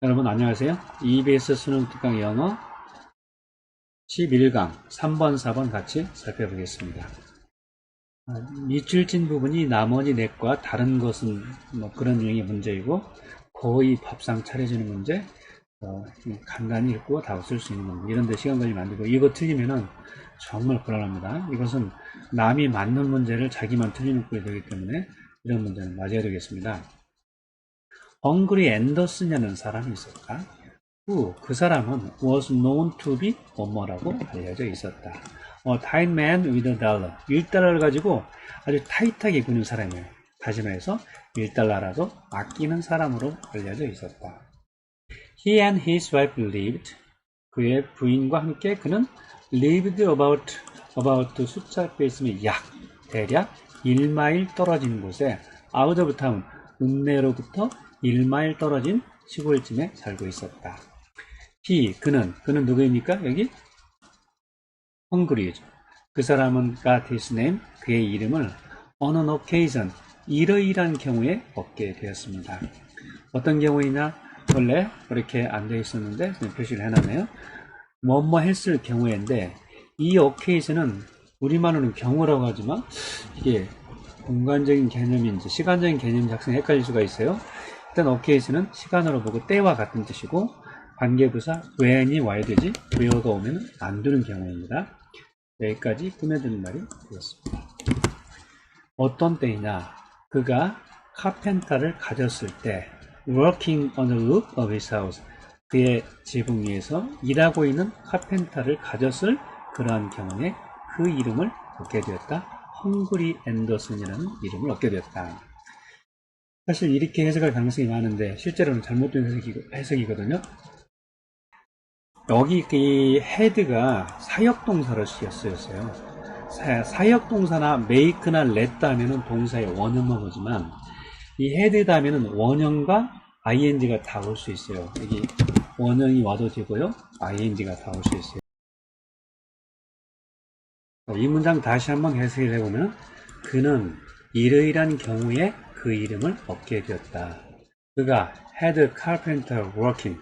여러분 안녕하세요. EBS 수능 특강 영어 11강 3번, 4번 같이 살펴보겠습니다. 밑줄진 부분이 나머지 넷과 다른 것은 그런 유형의 문제이고 거의 밥상 차려주는 문제, 간단히 읽고 다 쓸 수 있는 문제, 이런 데 시간 걸리면 안 되고 이거 틀리면은 정말 곤란합니다. 이것은 남이 맞는 문제를 자기만 틀리는 꼴이 되기 때문에 이런 문제는 맞아야 되겠습니다. 헝그리 앤더슨이라는 사람이 있었다. 그 사람은 was known to be 뭐뭐라고 알려져 있었다. tight man with a dollar. 1달러를 가지고 아주 타이트하게 구는 사람이에요. 다시 말해서 1달러라도 아끼는 사람으로 알려져 있었다. He and his wife lived. 그의 부인과 함께 그는 lived about 숫자표 있으면 대략 1마일 떨어진 곳에 out of town, 읍내로부터 1마일 떨어진 시골쯤에 살고 있었다. 그는 누구입니까? 여기 헝그리죠. 그 사람은 got his name, 그의 이름을 on an occasion, 이러이러한 경우에 얻게 되었습니다. 어떤 경우이냐? 원래 그렇게 안 되어 있었는데 표시를 해놨네요. 뭐뭐 했을 경우인데 이 occasion은 우리말로는 경우라고 하지만 이게 공간적인 개념인지 시간적인 개념인지 학생이 헷갈릴 수가 있어요. 일단 occasion은 시간으로 보고 때와 같은 뜻이고 관계부사 when이 와야 되지 where가 오면 안 되는 경우입니다. 여기까지 꾸며드는 말이 되겠습니다. 어떤 때이냐? 그가 카펜터를 가졌을 때 working on the roof of his house, 그의 지붕 위에서 일하고 있는 카펜터를 가졌을 그러한 경우에 그 이름을 얻게 되었다. 헝그리 앤더슨이라는 이름을 얻게 되었다. 사실 이렇게 해석할 가능성이 많은데 실제로는 잘못된 해석이거든요. 여기 이 헤드가 사역동사로 쓰였어요. 사역동사나 make나 let 다음에는 동사의 원형만 오지만 이 헤드 다음에는 원형과 ing가 다 올 수 있어요. 여기 원형이 와도 되고요, ing가 다 올 수 있어요. 이 문장 다시 한번 해석을 해보면 그는 이러이러한 경우에 그 이름을 얻게 되었다. 그가 had carpenter working,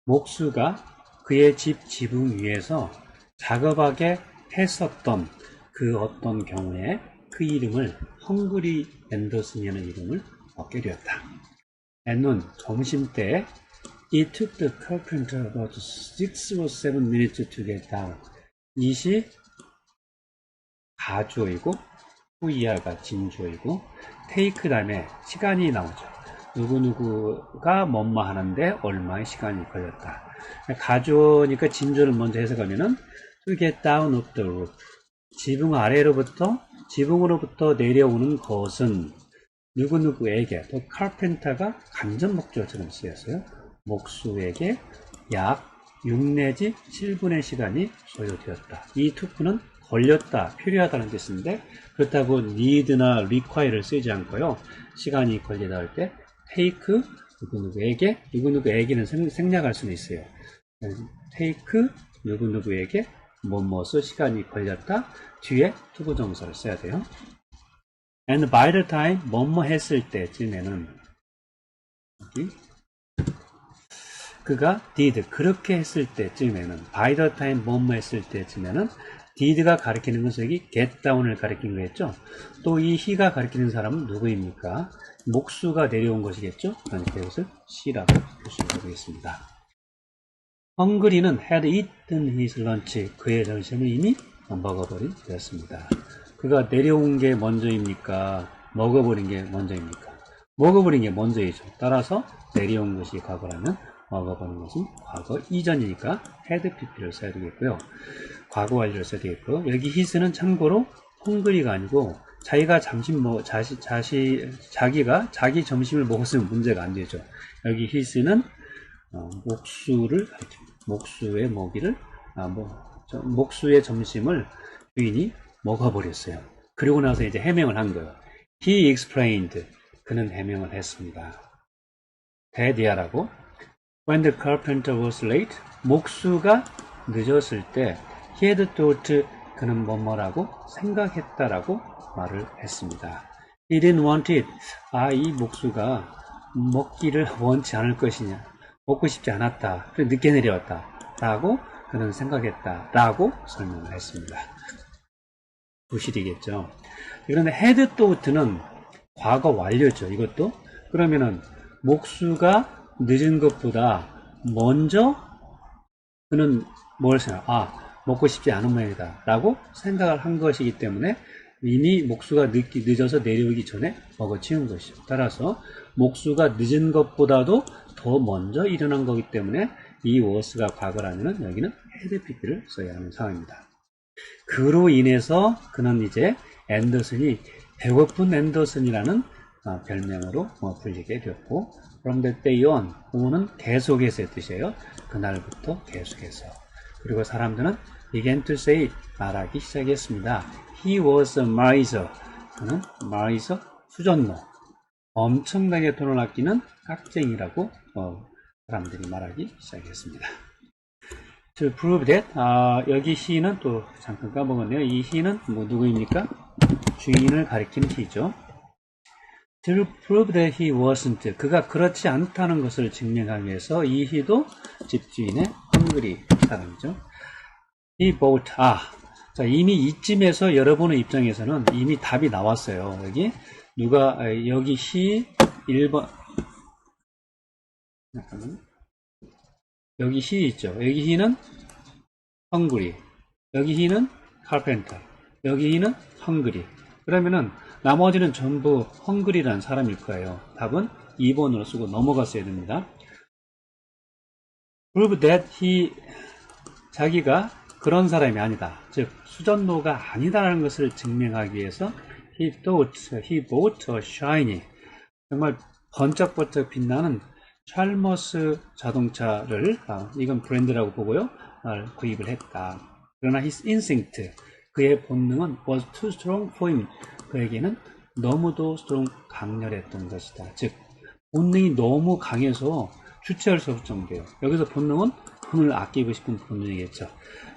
목수가 그의 집 지붕 위에서 작업하게 했었던 그 어떤 경우에 그 이름을 헝그리 앤더슨이라는 이름을 얻게 되었다. 앤은 점심때 It took the carpenter about 6 or 7 minutes to get down. 이시 가주어이고 후이야가 진주어이고 take 다음에 시간이 나오죠. 누구누구가 뭐뭐 하는데 얼마의 시간이 걸렸다. 가주어니까 진주를 먼저 해석하면은 to get down of the roof, 지붕으로부터 내려오는 것은 누구누구에게, 또 carpenter가 간접 목적어처럼 쓰였어요. 목수에게 약 6 내지 7분의 시간이 소요되었다. 이 took는 걸렸다, 필요하다는 뜻인데 그렇다고 need나 require를 쓰지 않고요. 시간이 걸리다 할 때 take 누구누구에게는 생략할 수는 있어요. take 누구누구에게 뭐뭐서 시간이 걸렸다, 뒤에 투부정사를 써야 돼요. and by the time 뭐뭐 했을 때쯤에는 여기 그가 did 그렇게 했을 때쯤에는 by the time 뭐뭐 했을 때쯤에는 did가 가리키는 것은 여기 get down을 가리킨 거겠죠. 또 이 he가 가리키는 사람은 누구입니까? 목수가 내려온 것이겠죠. 그러니까 이것을 C라고 표시해 보겠습니다. 헝그리는 had eaten his lunch, 그의 점심을 이미 먹어버린 되었습니다. 그가 내려온 게 먼저입니까? 먹어버린 게 먼저입니까? 먹어버린 게 먼저이죠. 따라서 내려온 것이 과거라면 먹어버린 것은 과거 이전이니까 had pp를 써야 되겠고요. 과거 완료를 써야 되겠고요. 여기 his는 참고로 헝그리가 아니고 자기가 자기 점심을 먹었으면 문제가 안 되죠. 여기 his는 목수를 가리킵니다. 목수의 점심을 주인이 먹어버렸어요. 그리고 나서 이제 해명을 한 거예요. He explained, 그는 해명을 했습니다. 대디아라고. When the carpenter was late, 목수가 늦었을 때 he had thought, 그는 뭐뭐라고 생각했다라고 말을 했습니다. He didn't want it. 이 목수가 먹기를 원치 않을 것이냐, 먹고 싶지 않았다, 그래서 늦게 내려왔다 라고 그는 생각했다 라고 설명을 했습니다. 부실이겠죠. 그런데 had thought는 과거 완료죠. 이것도. 그러면은 목수가 늦은 것보다 먼저 그는 뭘 생각? 먹고 싶지 않은 모양이다 라고 생각을 한 것이기 때문에 이미 목수가 늦어서 내려오기 전에 먹어치운 것이죠. 따라서 목수가 늦은 것보다도 더 먼저 일어난 거기 때문에 이 was가 과거라면 여기는 had pick를 써야 하는 상황입니다. 그로 인해서 그는 이제 앤더슨이 배고픈 앤더슨이라는 별명으로 불리게 되었고, from that day on, on은 계속해서의 뜻이에요. 그날부터 계속해서. 그리고 사람들은 began to say, 말하기 시작했습니다. He was a miser. 그는 miser, 수전노. 엄청나게 돈을 아끼는 깍쟁이라고 사람들이 말하기 시작했습니다. To prove that, 여기 he는 또 잠깐 까먹었네요. 이 he는 누구입니까? 주인을 가리키는 he죠. To prove that he wasn't, 그가 그렇지 않다는 것을 증명하기 위해서 이 he도 집주인의 헝그리 사람이죠. He bought, 자, 이미 이쯤에서 여러분의 입장에서는 이미 답이 나왔어요. 여기 he 1번, 잠깐만. 여기 he 있죠. 여기 he는 헝그리, 여기 he는 carpenter, 여기 he는 헝그리. 그러면은 나머지는 전부 헝그리라는 사람일 거예요. 답은 2번으로 쓰고 넘어갔어야 됩니다. prove that he, 자기가 그런 사람이 아니다, 즉 수전노가 아니다라는 것을 증명하기 위해서 he bought a shiny, 정말 번쩍번쩍 빛나는 찰머스 자동차를, 이건 브랜드라고 보고요, 구입을 했다. 그러나 his instinct, 그의 본능은 was too strong for him, 그에게는 너무도 strong, 강렬했던 것이다. 즉 본능이 너무 강해서 주체할 수 없을 정도예요. 여기서 본능은 돈을 아끼고 싶은 본능이겠죠.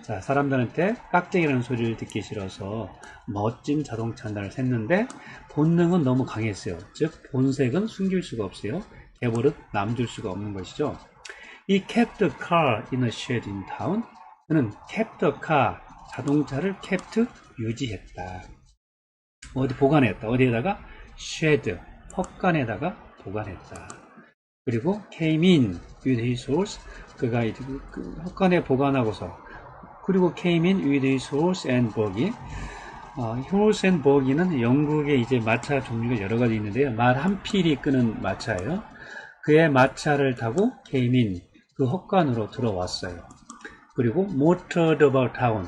자, 사람들한테 깍쟁이라는 소리를 듣기 싫어서 멋진 자동차 하나를 샀는데 본능은 너무 강했어요. 즉 본색은 숨길 수가 없어요. 개버릇 남줄 수가 없는 것이죠. 이 kept the car in a shed in town, 그는 kept the car, 자동차를 kept, 유지했다. 어디 보관했다. 어디에다가? shed, 헛간에다가 보관했다. 그리고 came in with his horse, 그가 헛간에 보관하고서, 그리고 came in with his horse and buggy. horse and buggy는 영국에 이제 마차 종류가 여러 가지 있는데요. 말 한 필이 끄는 마차예요. 그의 마차를 타고 came in, 그 헛간으로 들어왔어요. 그리고 motored about town,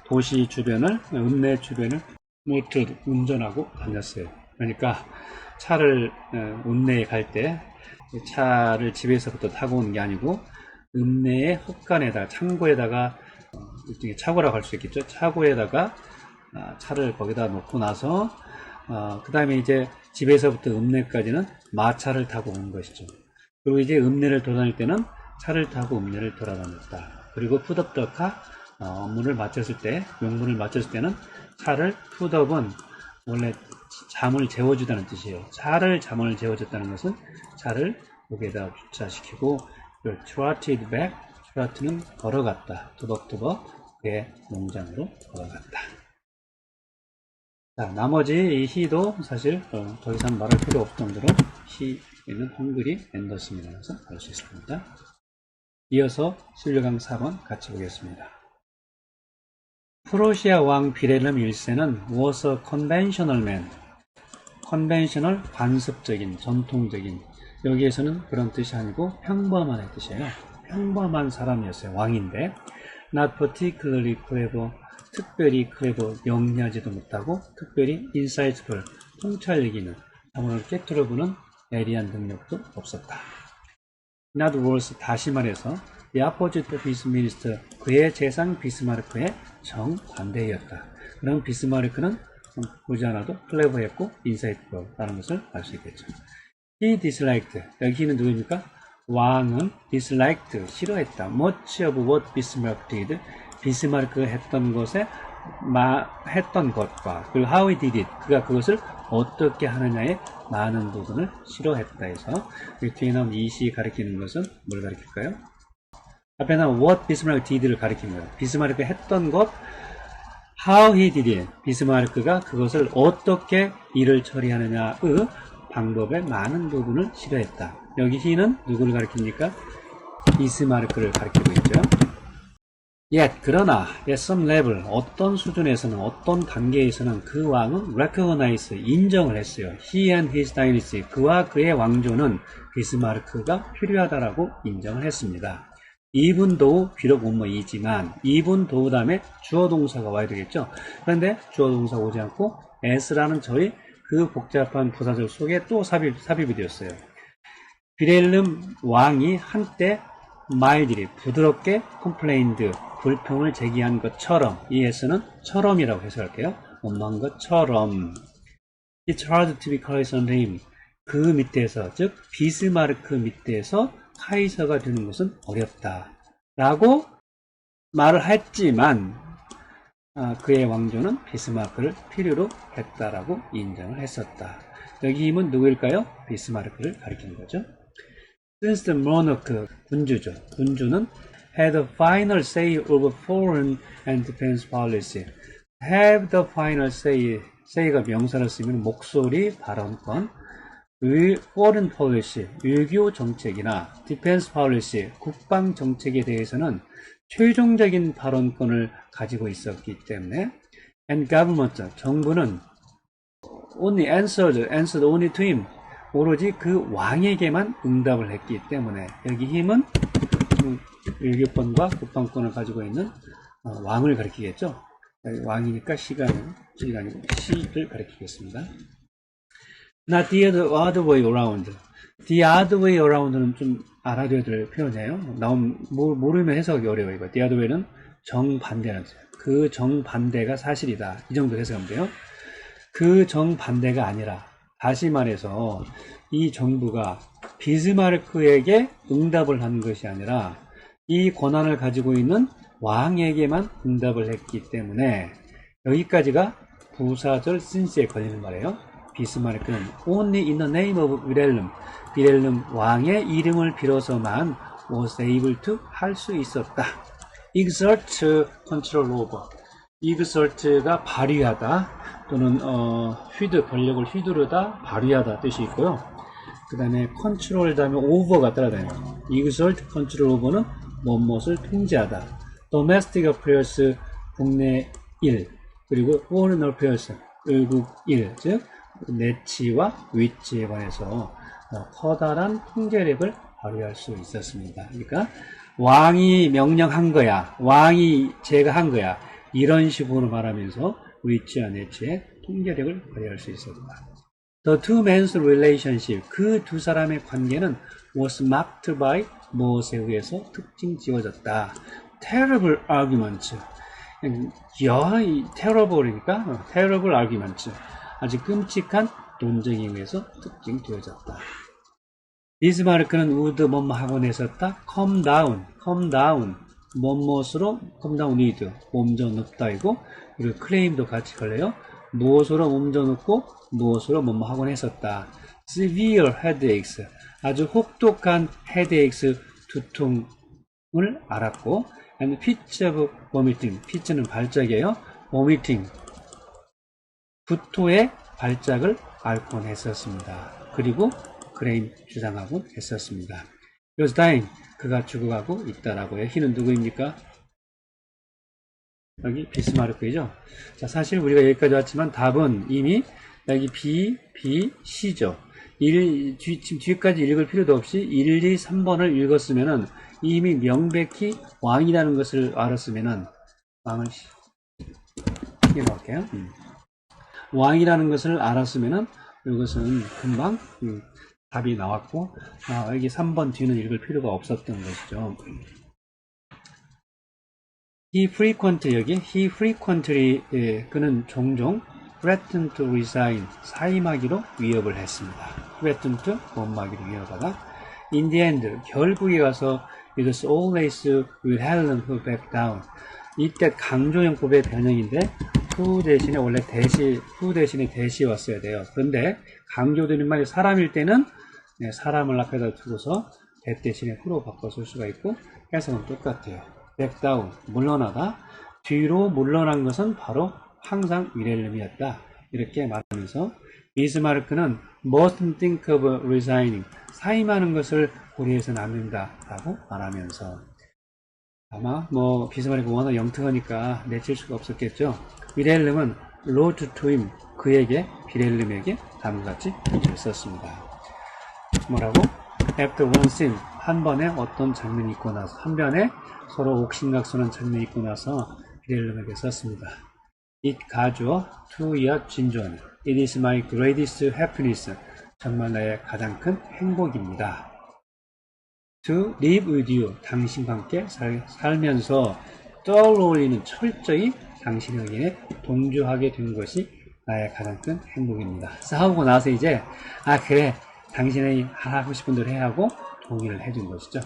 도시 주변을, 읍내 주변을 motored, 운전하고 다녔어요. 그러니까 차를 읍내에 갈 때 차를 집에서부터 타고 오는 게 아니고 읍내의 헛간에다가, 창고에다가, 일종의 차고라고 할 수 있겠죠. 차고에다가 차를 거기다 놓고 나서 그 다음에 이제 집에서부터 읍내까지는 마차를 타고 오는 것이죠. 그리고 이제 읍내를 돌아다닐 때는 차를 타고 읍내를 돌아다녔다. 그리고 put up the car, 업무를 마쳤을 때, 용문을 마쳤을 때는 차를 put up은 원래 잠을 재워주다는 뜻이에요. 잠을 재워줬다는 것은 차를 여기에다 주차시키고, trotted back, trot는 걸어갔다. 투벅투벅 그의 농장으로 걸어갔다. 자, 나머지 이 he도 사실 더 이상 말할 필요 없을 정도로 he는 헝그리 앤더슨이라는 것을 알 수 있습니다. 이어서 신뢰강 4번 같이 보겠습니다. 프로시아 왕 빌헬름 1세는 was a conventional man. 컨벤셔널, 관습적인, 전통적인, 여기에서는 그런 뜻이 아니고 평범한 뜻이에요. 평범한 사람이었어요. 왕인데 not particularly clever, 특별히 clever, 영리하지도 못하고 특별히 insightful, 통찰력 있는, 사물을 깨트려보는 예리한 능력도 없었다. In other words, 다시 말해서 the opposite of his minister, 그의 재상 비스마르크의 정반대였다. 그럼 비스마르크는 보지 않아도 클레버했고 인사이트풀라는 것을 알 수 있겠죠. He disliked, 여기는 누구입니까? 왕은 disliked, 싫어했다. Much of what Bismarck did, 비스마르크가 했던 것에 했던 것과 그리고 how he did it, 그가 그것을 어떻게 하느냐에 많은 부분을 싫어했다 해서 이 뒤에 나온 이시 가리키는 것은 뭘 가리킬까요? 앞에 나온 what 비스마르크 did를 가리키는 거예요. 비스마르크가 했던 것, how he did it, 비스마르크가 그것을 어떻게 일을 처리하느냐의 방법의 많은 부분을 싫어했다. 여기 he는 누구를 가리킵니까? 비스마르크를 가리키고 있죠. Yet, 그러나 at some level, 어떤 수준에서는 어떤 단계에서는 그 왕은 recognize, 인정을 했어요. He and his dynasty, 그와 그의 왕조는 비스마르크가 필요하다라고 인정을 했습니다. even though, 비록 뭐뭐이지만 even though 다음에 주어 동사가 와야 되겠죠. 그런데 주어 동사 오지 않고 as라는 저희 그 복잡한 부사절 속에 또 삽입이 되었어요. 비렐름 왕이 한때 mildly, 부드럽게 complained, 불평을 제기한 것처럼, 이 s는 처럼이라고 해석할게요. 원망한 것처럼. It's hard to be Kaiser under him. 그 밑에서, 즉 비스마르크 밑에서 카이서가 되는 것은 어렵다 라고 말을 했지만 그의 왕조는 비스마르크를 필요로 했다라고 인정을 했었다. 여기 힘은 누구일까요? 비스마르크를 가리키는 거죠. Since the monarch, 군주죠. 군주는 had a final say over foreign and defense policy. Have the final say, say가 명사를 쓰면 목소리, 발언권, foreign policy, 외교 정책이나 defense policy, 국방 정책에 대해서는 최종적인 발언권을 가지고 있었기 때문에 and government, 정부는 only answered only to him, 오로지 그 왕에게만 응답을 했기 때문에 여기 힘은 외교권과 국방권을 가지고 있는 왕을 가리키겠죠. 왕이니까 시간은 시를 가리키겠습니다. Not the other way around. The other way around는 좀 알아둬야 될 표현이에요. 모르면 해석하기 어려워요. 이거. The other way는 정반대라는 뜻이에요. 그 정반대가 사실이다. 이 정도 해석하면 돼요. 그 정반대가 아니라, 다시 말해서 이 정부가 비스마르크에게 응답을 한 것이 아니라 이 권한을 가지고 있는 왕에게만 응답을 했기 때문에 여기까지가 부사절 since에 걸리는 말이에요. 비스마르크는 only in the name of 비렐름 왕의 이름을 빌어서만 was able to 할 수 있었다. exert control over, exert가 발휘하다 또는 권력을 휘두르다, 발휘하다 뜻이 있고요. 그 다음에 control 다음에 over가 따라다녀요. exert control over는 무엇을 통제하다. domestic affairs, 국내 일, 그리고 foreign affairs, 외국 일, 즉 내치와 위치에 관해서 커다란 통제력을 발휘할 수 있었습니다. 그러니까 왕이 명령한 거야, 왕이 제가한 거야, 이런 식으로 말하면서 위치와 내치의 통제력을 발휘할 수 있었다. The two men's relationship, 그 두 사람의 관계는 was marked by 무엇에 의해서 특징 지어졌다. Terrible arguments, terrible이니까 terrible arguments, 아주 끔찍한 논쟁에 의해서 특징 지어졌다. 비스마르크는 would 뭐뭐 하곤 했었다. Come down 무엇으로 come down with, 몸져 눕다이고, 그리고 claim도 같이 걸려요. 무엇으로 몸져 눕고 무엇으로 뭐뭐 하곤 했었다. Severe headaches, 아주 혹독한 headaches, 두통을 알았고, and fits of vomiting, fits는 발작이에요. vomiting, 구토의 발작을 앓곤 했었습니다. 그리고 그레임 주장하곤 했었습니다. 그래서 다행, 그가 죽어가고 있다라고요. 희는 누구입니까? 여기 비스마르크이죠. 자, 사실 우리가 여기까지 왔지만 답은 이미 여기 B, C죠. 지금 뒤까지 읽을 필요도 없이 1, 2, 3번을 읽었으면은 이미 명백히 왕이라는 것을 알았으면은 왕을 읽어볼게요. 왕이라는 것을 알았으면은 이것은 금방 답이 나왔고, 여기 3번 뒤는 읽을 필요가 없었던 것이죠. He frequently, 그는 종종 threatened to resign, 사임하기로 위협을 했습니다. threatened to, 못마기로 위협하다. In the end, 결국에 가서 it was always Wilhelm who backed down. 이때 강조형법의 변형인데 who 대신에 원래 who 대신에 대시였어야 돼요. 그런데 강조된 인물이 사람일 때는 사람을 앞에다 두고서 that 대신에 who로 바꿔 쓸 수가 있고 해석은 똑같아요. back down, 물러나다. 뒤로 물러난 것은 바로 항상 윌헬름이었다. 이렇게 말하면서 비스마르크는 mustn't think of resigning, 사임하는 것을 고려해서는 안 된다 라고 말하면서 아마 비스마르크가 워낙 영특하니까 내칠 수가 없었겠죠. 윌헬름은 wrote to him, 그에게 윌헬름에게 다음같이 편지를 썼습니다. 뭐라고? After one scene, 한 번에 어떤 장면이 있고 나서 한 편에 서로 옥신각선한 장면이 있고 나서 윌헬름에게 썼습니다. It 가주어 to야 진전. It is my greatest happiness. 정말 나의 가장 큰 행복입니다. To live with you. 당신과 함께 살면서 떠올리는 철저히 당신에게 동조하게 된 것이 나의 가장 큰 행복입니다. 싸우고 나서 이제 그래 당신이 하고 싶은 대로 해야 하고 동의를 해준 것이죠.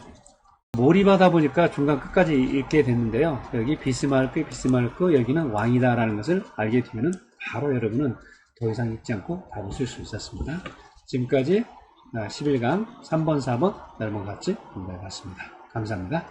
몰입하다 보니까 중간 끝까지 읽게 됐는데요. 여기 비스마르크 여기는 왕이다 라는 것을 알게 되면 바로 여러분은 더 이상 읽지 않고 답을 쓸 수 있었습니다. 지금까지 11강 3번 4번 넓은 같이 공부해 봤습니다. 감사합니다.